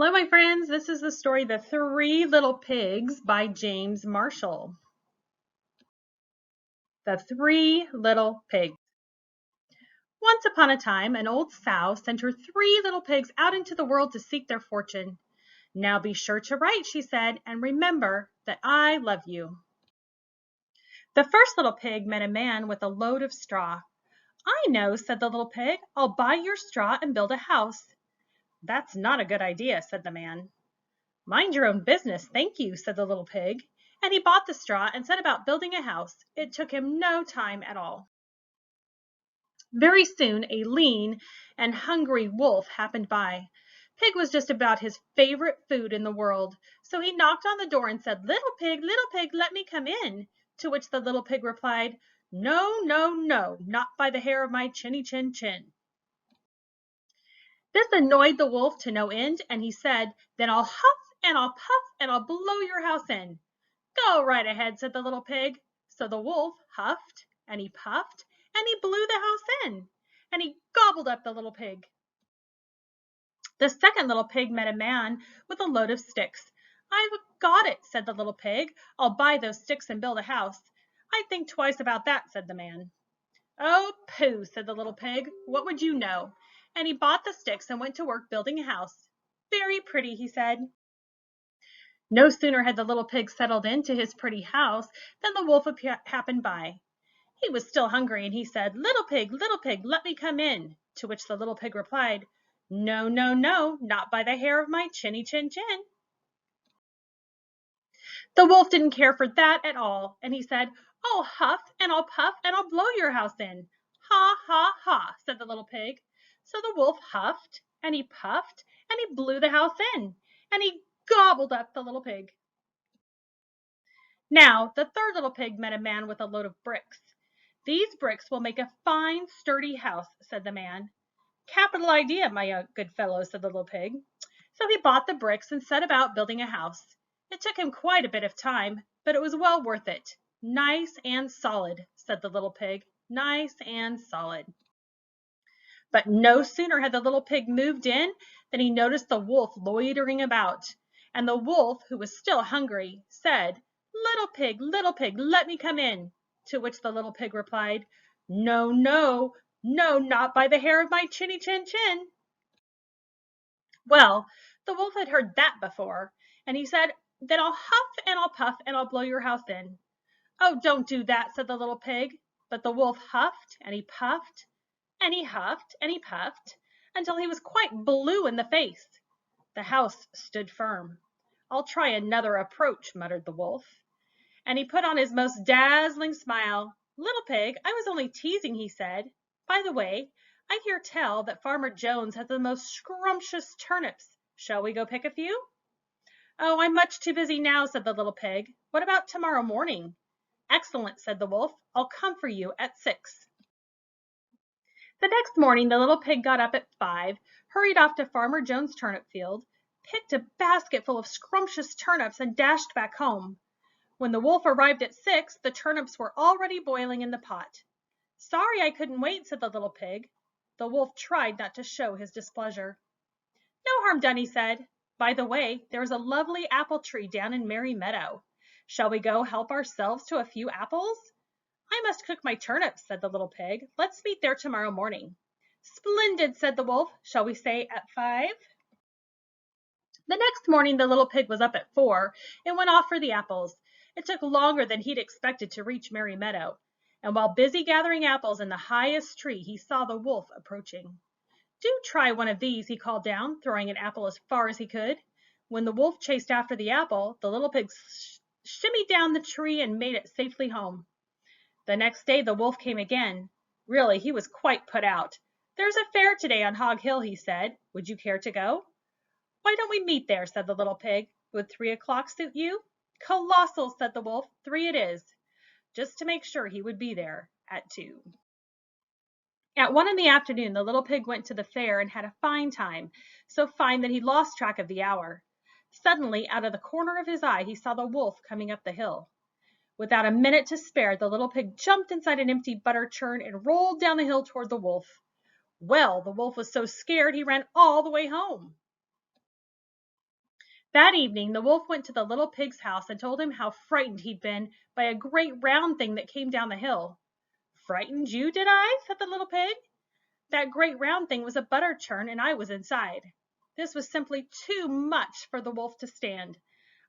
Hello, my friends. This is the story The Three Little Pigs by James Marshall. The Three Little Pigs. Once upon a time, an old sow sent her three little pigs out into the world to seek their fortune. Now be sure to write, she said, and remember that I love you. The first little pig met a man with a load of straw. I know, said the little pig. I'll buy your straw and build a house. That's not a good idea, said the man. Mind your own business, thank you, said the little pig, and he bought the straw and set about building a house. It took him no time at all. Very soon a lean and hungry wolf happened by. Pig was just about his favorite food in the world, so he knocked on the door and said, little pig, let me come in," to which the little pig replied, "No, no, no, not by the hair of my chinny chin chin." This annoyed the wolf to no end, and he said, "Then I'll huff and I'll puff and I'll blow your house in." "Go right ahead," said the little pig. So the wolf huffed and he puffed and he blew the house in, and he gobbled up the little pig. The second little pig met a man with a load of sticks. "I've got it," said the little pig. "I'll buy those sticks and build a house." "I'd think twice about that," said the man. "Oh, pooh," said the little pig. "What would you know?" And he bought the sticks and went to work building a house. "Very pretty," he said. No sooner had the little pig settled into his pretty house than the wolf happened by. He was still hungry, and he said, little pig, let me come in," to which the little pig replied, "No, no, no, not by the hair of my chinny chin chin." The wolf didn't care for that at all, and he said, "I'll huff and I'll puff and I'll blow your house in." "Ha, ha, ha," said the little pig. So the wolf huffed and he puffed and he blew the house in, and he gobbled up the little pig. Now the third little pig met a man with a load of bricks. "These bricks will make a fine, sturdy house," said the man. "Capital idea, my good fellow," said the little pig. So he bought the bricks and set about building a house. It took him quite a bit of time, but it was well worth it. "Nice and solid," said the little pig. "Nice and solid." But no sooner had the little pig moved in than he noticed the wolf loitering about. And the wolf, who was still hungry, said, little pig, let me come in," to which the little pig replied, "No, no, no, not by the hair of my chinny chin chin." Well, the wolf had heard that before, and he said, "Then I'll huff and I'll puff and I'll blow your house in." "Oh, don't do that," said the little pig. But the wolf huffed and he puffed and he huffed and he puffed until he was quite blue in the face. The house stood firm. "I'll try another approach," muttered the wolf. And he put on his most dazzling smile. "Little pig, I was only teasing," he said. "By the way, I hear tell that Farmer Jones has the most scrumptious turnips. Shall we go pick a few?" "Oh, I'm much too busy now," said the little pig. "What about tomorrow morning?" "Excellent," said the wolf. "I'll come for you at 6." The next morning the little pig got up at 5, hurried off to Farmer Jones' turnip field, picked a basket full of scrumptious turnips, and dashed back home. When the wolf arrived at 6, the turnips were already boiling in the pot. "Sorry I couldn't wait," said the little pig. The wolf tried not to show his displeasure. "No harm done," he said. "By the way, there is a lovely apple tree down in Merry Meadow. Shall we go help ourselves to a few apples?" "I must cook my turnips," said the little pig. "Let's meet there tomorrow morning." "Splendid," said the wolf. "Shall we say at 5?" The next morning the little pig was up at 4 and went off for the apples. It took longer than he'd expected to reach Merry Meadow, and while busy gathering apples in the highest tree he saw the wolf approaching. "Do try one of these," he called down, throwing an apple as far as he could. When the wolf chased after the apple, the little pig shimmied down the tree and made it safely home. The next day the wolf came again. Really, he was quite put out. "There's a fair today on Hog Hill," he said. "Would you care to go?" "Why don't we meet there?" said the little pig. "Would 3 o'clock suit you?" "Colossal," said the wolf. "3 it is." Just to make sure he would be there at 2. At 1 in the afternoon the little pig went to the fair and had a fine time, so fine that he lost track of the hour. Suddenly, out of the corner of his eye, he saw the wolf coming up the hill. Without a minute to spare, the little pig jumped inside an empty butter churn and rolled down the hill toward the wolf. Well, the wolf was so scared he ran all the way home. That evening the wolf went to the little pig's house and told him how frightened he'd been by a great round thing that came down the hill. "Frightened you, did I?" said the little pig. "That great round thing was a butter churn, and I was inside." This was simply too much for the wolf to stand.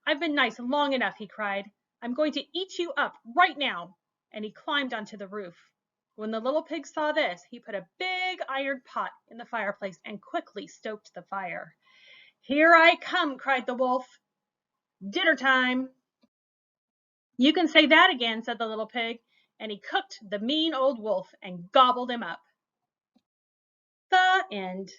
"I've been nice long enough," he cried. "I'm going to eat you up right now." And he climbed onto the roof. When the little pig saw this, he put a big iron pot in the fireplace and quickly stoked the fire. "Here I come," cried the wolf. "Dinner time." "You can say that again," said the little pig, and he cooked the mean old wolf and gobbled him up. The end.